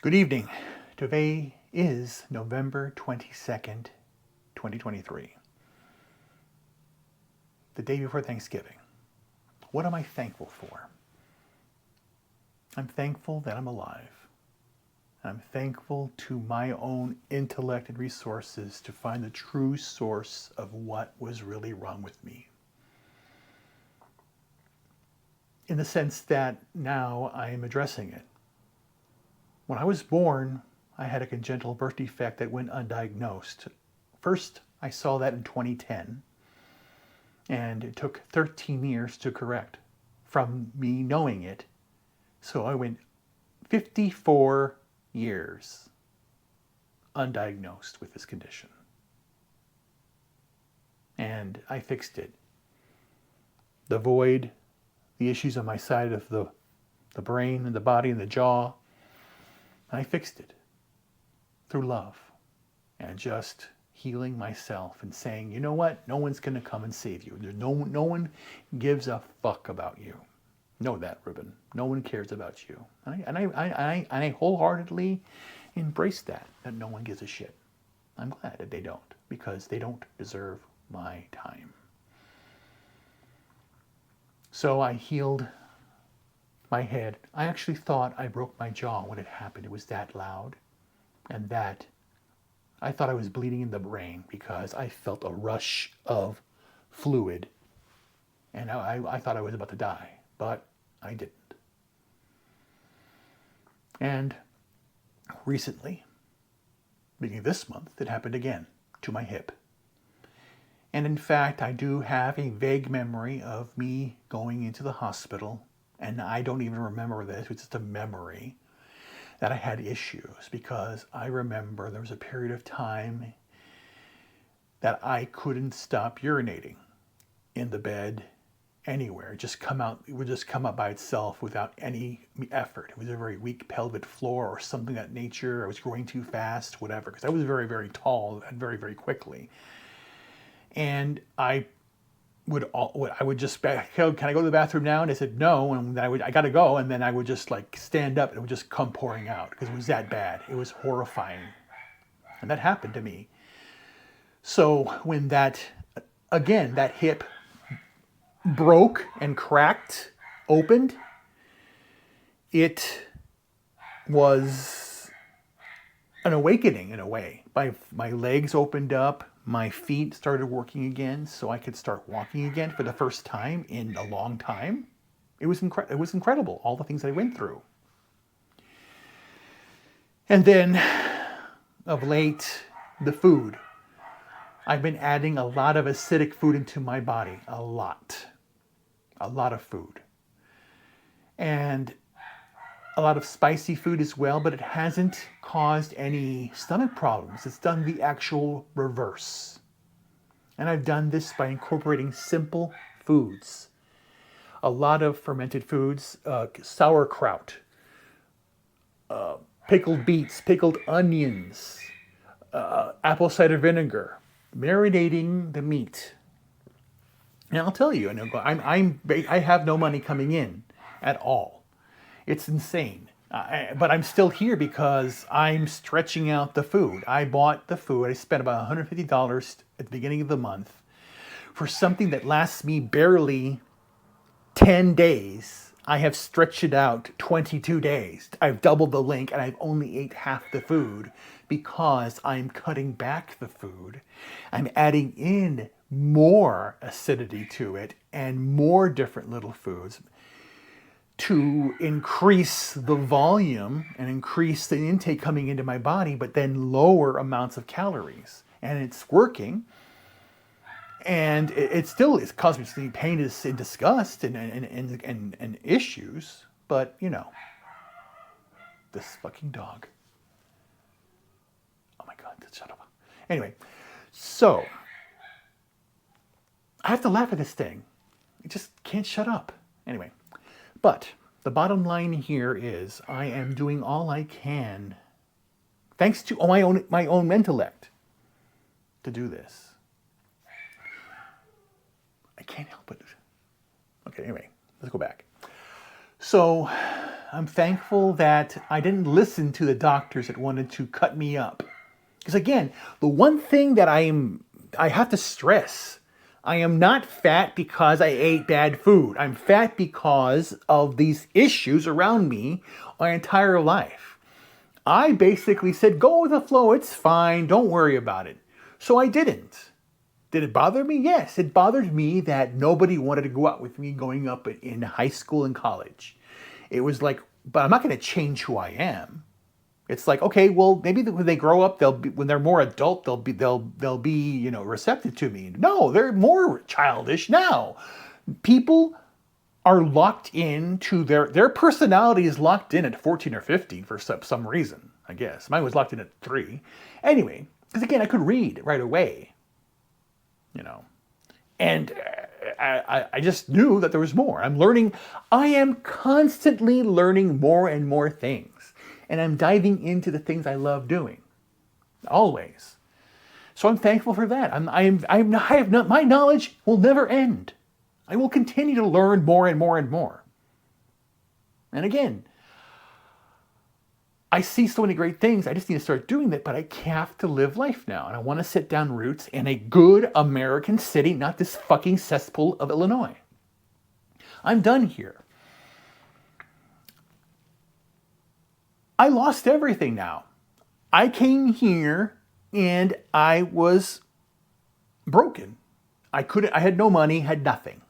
Good evening. Today is November 22nd, 2023, the day before Thanksgiving. What am I thankful for? I'm thankful that I'm alive. I'm thankful to my own intellect and resources to find the true source of what was really wrong with me. In the sense that now I am addressing it. When I was born, I had a congenital birth defect that went undiagnosed. First, I saw that in 2010, and it took 13 years to correct from me knowing it. So I went 54 years undiagnosed with this condition. And I fixed it. The void, the issues on my side of the brain and the body and the jaw, I fixed it through love and just healing myself and saying, you know what? No one's going to come and save you. No one gives a fuck about you. Know that, Reuben. No one cares about you. And I wholeheartedly embrace that no one gives a shit. I'm glad that they don't, because they don't deserve my time. So I healed my head. I actually thought I broke my jaw when it happened. It was that loud. And that I thought I was bleeding in the brain because I felt a rush of fluid. And I thought I was about to die, but I didn't. And recently, beginning of this month, it happened again to my hip. And in fact, I do have a vague memory of me going into the hospital, and I don't even remember this, it's just a memory, that I had issues, because I remember there was a period of time that I couldn't stop urinating in the bed anywhere. It would just come out by itself without any effort. It was a very weak pelvic floor or something of that nature. I was growing too fast, whatever, because I was very, very tall and very, very quickly. And I would just, can I go to the bathroom now? And I said no, and I got to go, and then I would just like stand up and it would just come pouring out because it was that bad. It was horrifying. And that happened to me. So when that hip broke and cracked, opened, it was an awakening in a way. My legs opened up, my feet started working again, so I could start walking again for the first time in a long time. It was incredible, all the things I went through. And then, of late, the food. I've been adding a lot of acidic food into my body, a lot of food. And a lot of spicy food as well, but it hasn't caused any stomach problems. It's done the actual reverse. And I've done this by incorporating simple foods. A lot of fermented foods, sauerkraut, pickled beets, pickled onions, apple cider vinegar, marinating the meat. And I'll tell you, I have no money coming in at all. It's insane. But I'm still here because I'm stretching out the food. I bought the food. I spent about $150 at the beginning of the month for something that lasts me barely 10 days. I have stretched it out 22 days. I've doubled the link and I've only ate half the food because I'm cutting back the food. I'm adding in more acidity to it and more different little foods to increase the volume and increase the intake coming into my body, but then lower amounts of calories. And it's working. And it's caused me pain and disgust and issues. But, this fucking dog. Oh my God, shut up. Anyway, so I have to laugh at this thing. It just can't shut up. Anyway. But the bottom line here is I am doing all I can, thanks to my own intellect, to do this. I can't help it. Okay, anyway, let's go back. So I'm thankful that I didn't listen to the doctors that wanted to cut me up. Because again, the one thing that I have to stress, I am not fat because I ate bad food. I'm fat because of these issues around me my entire life. I basically said, go with the flow, it's fine, don't worry about it. So I didn't. Did it bother me? Yes, it bothered me that nobody wanted to go out with me going up in high school and college. It was like, but I'm not going to change who I am. It's like, okay, well, maybe when they grow up, when they're more adult, they'll be receptive to me. No, they're more childish now. People are locked into their personality is locked in at 14 or 15 for some reason, I guess. Mine was locked in at 3. Anyway, because again, I could read right away, and I just knew that there was more. I'm learning. I am constantly learning more and more things, and I'm diving into the things I love doing, always. So I'm thankful for that. My knowledge will never end. I will continue to learn more and more and more. And again, I see so many great things. I just need to start doing that, but I have to live life now. And I want to set down roots in a good American city, not this fucking cesspool of Illinois. I'm done here. I lost everything now. I came here and I was broken. I had no money, had nothing.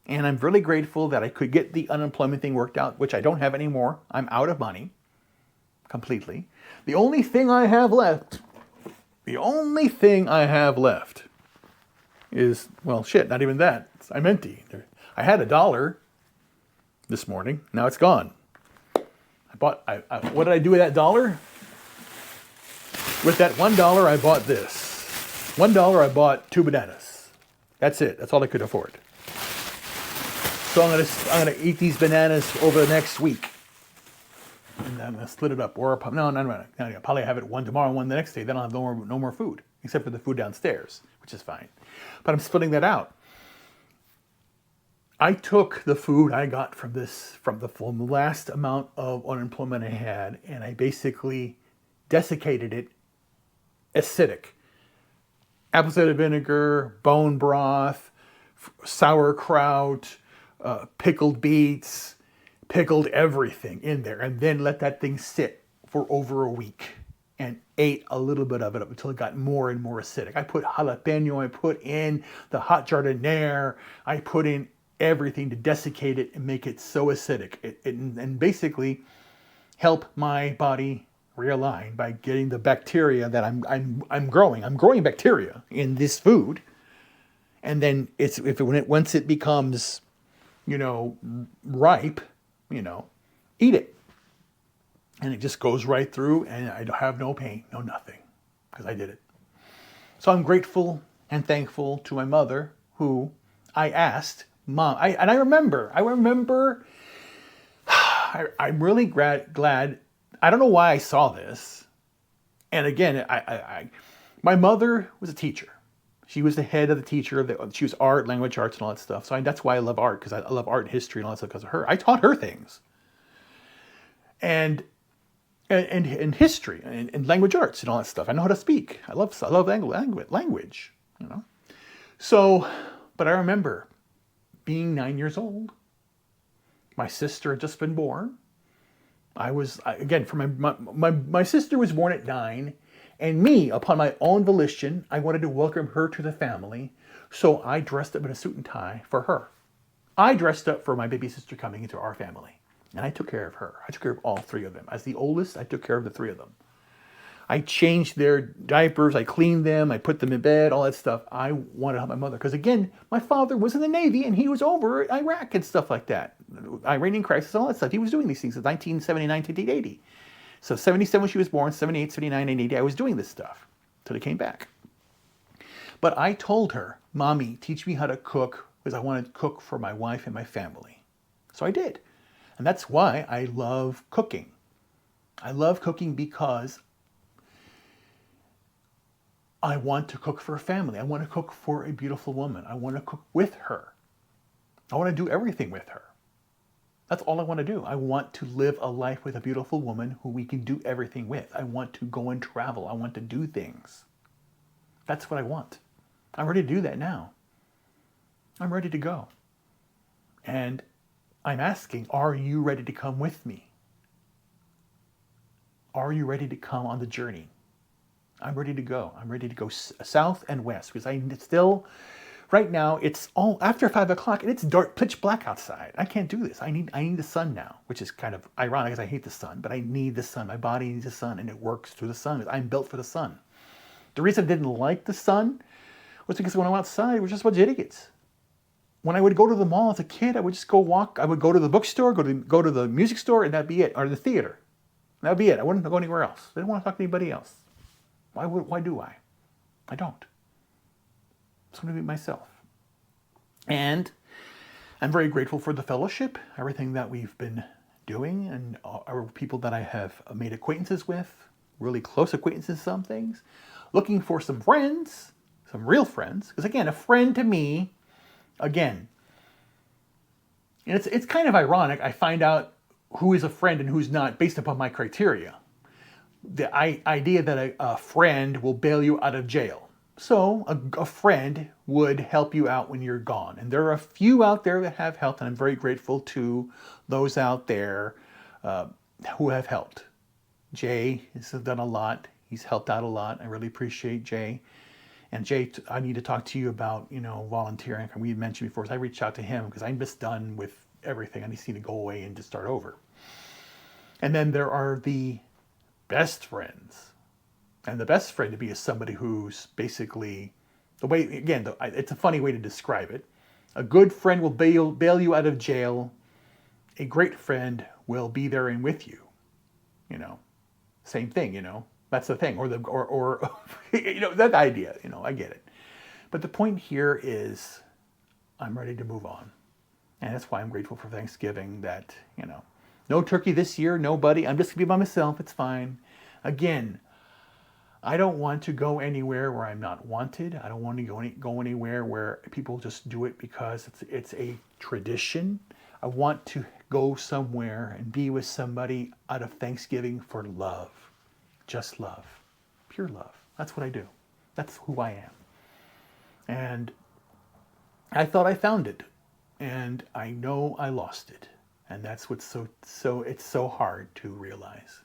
And I'm really grateful that I could get the unemployment thing worked out, which I don't have anymore. I'm out of money completely. The only thing I have left is, well, shit, not even that. I'm empty. I had $1 this morning. Now it's gone. What did I do with that $1? With that $1, I bought this. $1, I bought 2 bananas. That's it. That's all I could afford. So I'm gonna eat these bananas over the next week, and I'm gonna split it up. Or I'll probably have it one tomorrow, one the next day. Then I'll have no more food, except for the food downstairs, which is fine. But I'm splitting that out. I took the food I got from the last amount of unemployment I had, and I basically desiccated it, acidic. Apple cider vinegar, bone broth, sauerkraut, pickled beets, pickled everything in there, and then let that thing sit for over a week and ate a little bit of it up until it got more and more acidic. I put jalapeno, I put in the hot jardiniere, I put in everything to desiccate it and make it so acidic, and basically help my body realign by getting the bacteria that I'm growing. I'm growing bacteria in this food, and then once it becomes ripe, eat it. And it just goes right through, and I have no pain, no nothing, because I did it. So I'm grateful and thankful to my mother, who I asked, Mom, I remember, I'm really glad, I don't know why I saw this. And again, my mother was a teacher. She was the head of the teacher. She was art, language arts, and all that stuff. So that's why I love art, because I love art and history and all that stuff because of her. I taught her things. And history and language arts and all that stuff. I know how to speak. I love language. So, but I remember being 9 years old. My sister had just been born. My sister was born at 9. And me, upon my own volition, I wanted to welcome her to the family, so I dressed up in a suit and tie for her. I dressed up for my baby sister coming into our family, and I took care of her. I took care of all 3 of them. As the oldest, I took care of the 3 of them. I changed their diapers, I cleaned them, I put them in bed, all that stuff. I wanted to help my mother, because again, my father was in the Navy, and he was over Iraq and stuff like that. Iranian crisis, all that stuff. He was doing these things in 1979, 1980. So 77 she was born, 78, 79, and 80, I was doing this stuff till they came back. But I told her, Mommy, teach me how to cook, because I wanted to cook for my wife and my family. So I did. And that's why I love cooking. I love cooking because I want to cook for a family. I want to cook for a beautiful woman. I want to cook with her. I want to do everything with her. That's all I want to do. I want to live a life with a beautiful woman who we can do everything with. I want to go and travel. I want to do things. That's what I want. I'm ready to do that now. I'm ready to go. And I'm asking, are you ready to come with me? Are you ready to come on the journey? I'm ready to go. I'm ready to go south and west because I still, right now, it's all after 5 o'clock and it's dark, pitch black outside. I can't do this. I need the sun now, which is kind of ironic because I hate the sun, but I need the sun. My body needs the sun and it works through the sun. I'm built for the sun. The reason I didn't like the sun was because when I'm outside, we're just a bunch of idiots. When I would go to the mall as a kid, I would just go walk. I would go to the bookstore, go to the music store, and that'd be it, or the theater. That'd be it. I wouldn't go anywhere else. I didn't want to talk to anybody else. Why do I? I don't. I just want to be myself. And I'm very grateful for the fellowship, everything that we've been doing, and our people that I have made acquaintances with, really close acquaintances, some things. Looking for some friends, some real friends. Because again, a friend to me, again, and it's kind of ironic. I find out who is a friend and who's not based upon my criteria. The idea that a friend will bail you out of jail. So a friend would help you out when you're gone. And there are a few out there that have helped, and I'm very grateful to those out there who have helped. Jay has done a lot. He's helped out a lot. I really appreciate Jay. And Jay, I need to talk to you about, volunteering. We had mentioned before, so I reached out to him because I'm just done with everything. I just need to go away and just start over. And then there are the best friends. And the best friend to me is somebody who's basically, it's a funny way to describe it. A good friend will bail you out of jail. A great friend will be there and with you. Same thing, That's the thing. Or that idea, I get it. But the point here is I'm ready to move on. And that's why I'm grateful for Thanksgiving that, no turkey this year, nobody. I'm just going to be by myself. It's fine. Again, I don't want to go anywhere where I'm not wanted. I don't want to go anywhere where people just do it because it's a tradition. I want to go somewhere and be with somebody out of Thanksgiving for love. Just love. Pure love. That's what I do. That's who I am. And I thought I found it. And I know I lost it. And that's what's it's so hard to realize.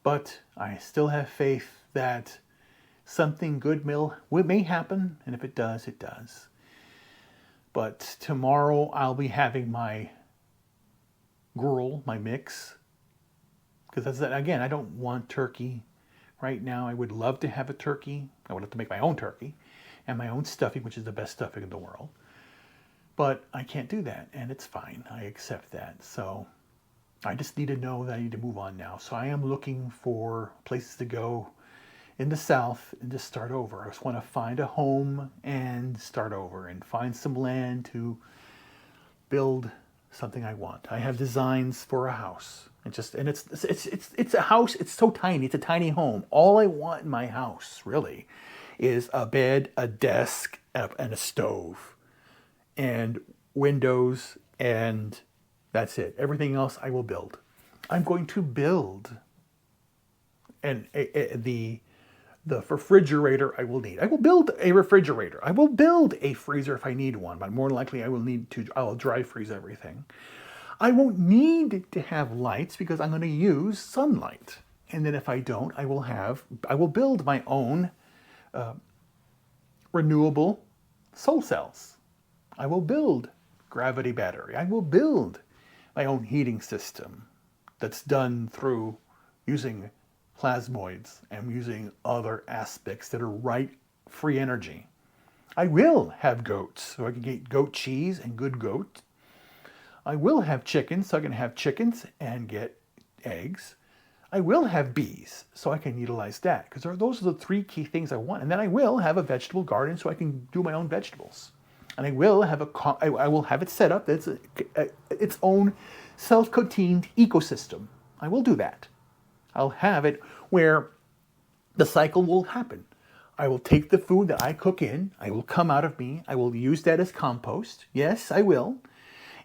But I still have faith that something good may happen. And if it does, it does. But tomorrow I'll be having my gruel, my mix. Because again, I don't want turkey right now. I would love to have a turkey. I would have to make my own turkey and my own stuffing, which is the best stuffing in the world. But I can't do that, and it's fine. I accept that. So I just need to know that I need to move on now. So I am looking for places to go in the South and just start over. I just want to find a home and start over and find some land to build something I want. I have designs for a house. It's a house. It's so tiny. It's a tiny home. All I want in my house really is a bed, a desk, and a stove, and windows, and that's it. Everything else I will build. I'm going to build, and the refrigerator I will need. I will build a refrigerator. I will build a freezer if I need one, but more likely I'll dry freeze everything. I won't need to have lights because I'm going to use sunlight. And then if I don't, I will build my own renewable solar cells. I will build gravity battery. I will build my own heating system that's done through using plasmoids and using other aspects that are free energy. I will have goats so I can get goat cheese and good goat. I will have chickens so I can have chickens and get eggs. I will have bees so I can utilize that because those are the three key things I want. And then I will have a vegetable garden so I can do my own vegetables. And I will have I will have it set up that's its own self-contained ecosystem. I will do that. I'll have it where the cycle will happen. I will take the food that I cook in, I will come out of me, I will use that as compost. Yes, I will.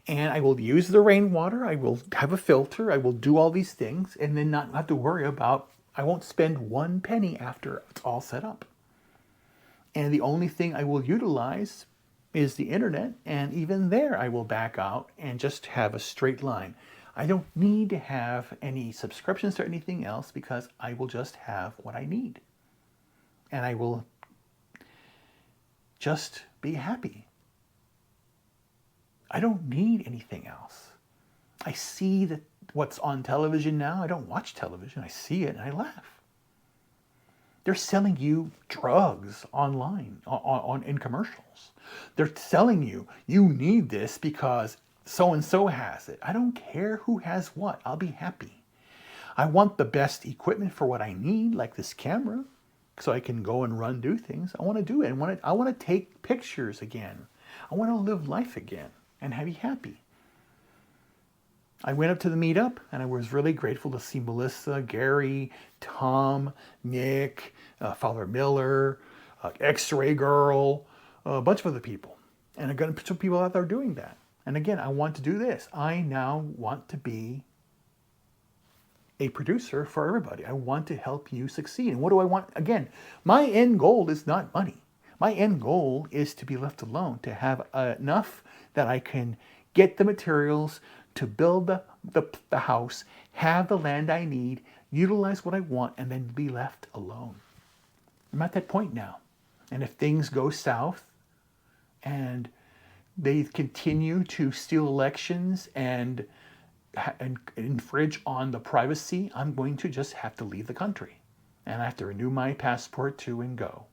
And I will use the rainwater, I will have a filter, I will do all these things, and then not have to worry about, I won't spend one penny after it's all set up. And the only thing I will utilize is the internet, and even there I will back out and just have a straight line. I don't need to have any subscriptions or anything else because I will just have what I need. And I will just be happy. I don't need anything else. I see that what's on television now. I don't watch television. I see it and I laugh. They're selling you drugs online in commercials. They're selling you need this because so-and-so has it. I don't care who has what. I'll be happy. I want the best equipment for what I need, like this camera, so I can go and do things. I want to do it. I want to take pictures again. I want to live life again and be happy. I went up to the meetup and I was really grateful to see Melissa, Gary, Tom, Nick, Father Miller, X-Ray Girl, a bunch of other people. And I got some people out there doing that. And again, I want to do this. I now want to be a producer for everybody. I want to help you succeed. And what do I want? Again, my end goal is not money. My end goal is to be left alone, to have enough that I can get the materials to build the house, have the land I need, utilize what I want, and then be left alone. I'm at that point now. And if things go south and they continue to steal elections and infringe on the privacy, I'm going to just have to leave the country. And I have to renew my passport too and go.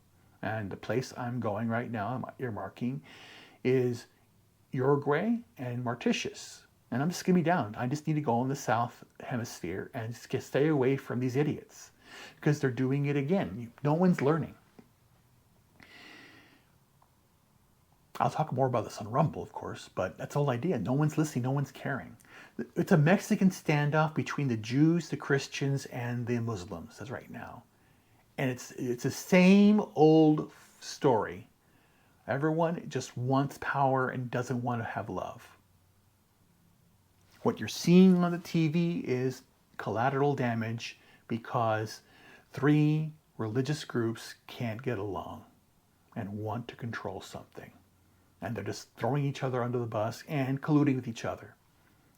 And the place I'm going right now, I'm earmarking, is Uruguay and Mauritius. And I'm just going to be down. I just need to go in the South Hemisphere and just stay away from these idiots. Because they're doing it again. No one's learning. I'll talk more about this on Rumble, of course, but that's the whole idea. No one's listening, no one's caring. It's a Mexican standoff between the Jews, the Christians, and the Muslims. That's right now. And it's the same old story. Everyone just wants power and doesn't want to have love. What you're seeing on the TV is collateral damage because 3 religious groups can't get along and want to control something. And they're just throwing each other under the bus and colluding with each other.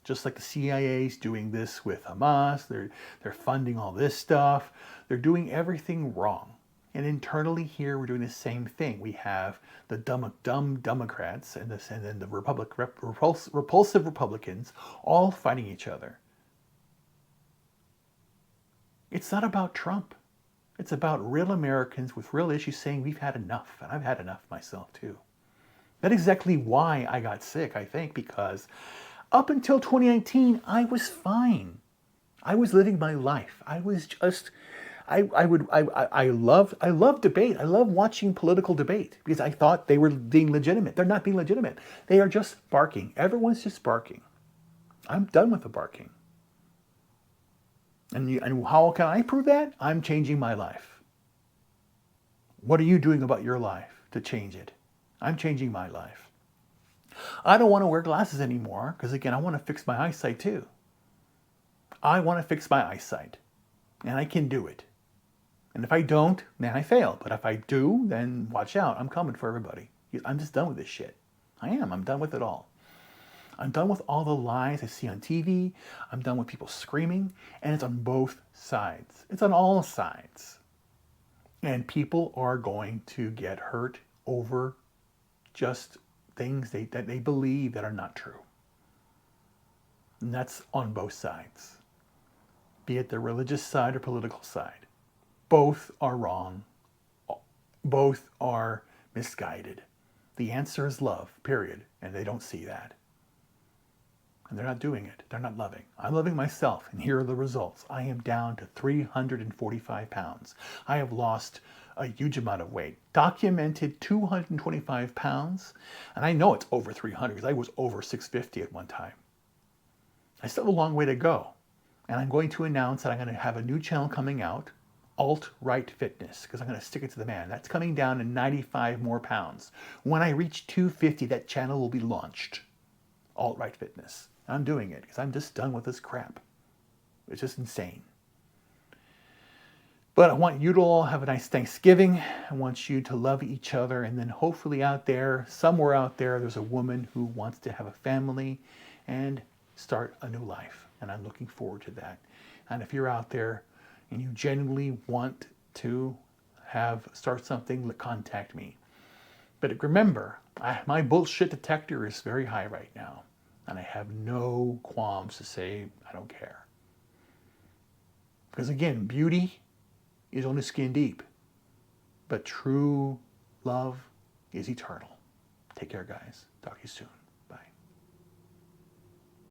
Just like the CIA's doing this with Hamas, they're funding all this stuff. They're doing everything wrong. And internally here, we're doing the same thing. We have the dumb Democrats and then the repulsive Republicans all fighting each other. It's not about Trump. It's about real Americans with real issues saying we've had enough. And I've had enough myself too. That's exactly why I got sick, I think, because up until 2019, I was fine. I was living my life. I was just, I love debate. I love watching political debate because I thought they were being legitimate. They're not being legitimate. They are just barking. Everyone's just barking. I'm done with the barking. And how can I prove that? I'm changing my life. What are you doing about your life to change it? I'm changing my life. I don't want to wear glasses anymore because, again, I want to fix my eyesight too. I want to fix my eyesight. And I can do it. And if I don't, then I fail. But if I do, then watch out. I'm coming for everybody. I'm just done with this shit. I am. I'm done with it all. I'm done with all the lies I see on TV. I'm done with people screaming. And it's on both sides. It's on all sides. And people are going to get hurt over just things that they believe that are not true. And that's on both sides. Be it the religious side or political side. Both are wrong. Both are misguided. The answer is love, period. And they don't see that. And they're not doing it. They're not loving. I'm loving myself, and here are the results. I am down to 345 pounds. I have lost a huge amount of weight. Documented 225 pounds. And I know it's over 300 because I was over 650 at one time. I still have a long way to go. And I'm going to announce that I'm going to have a new channel coming out alt-right fitness, because I'm going to stick it to the man. That's coming down to 95 more pounds. When I reach 250, that channel will be launched. Alt-right fitness. I'm doing it because I'm just done with this crap. It's just insane. But I want you to all have a nice Thanksgiving. I want you to love each other. And then hopefully out there, somewhere out there, there's a woman who wants to have a family and start a new life. And I'm looking forward to that. And if you're out there and you genuinely want to start something, contact me. But remember, my bullshit detector is very high right now. And I have no qualms to say I don't care. Because again, beauty is only skin deep, but true love is eternal. Take care, guys. Talk to you soon.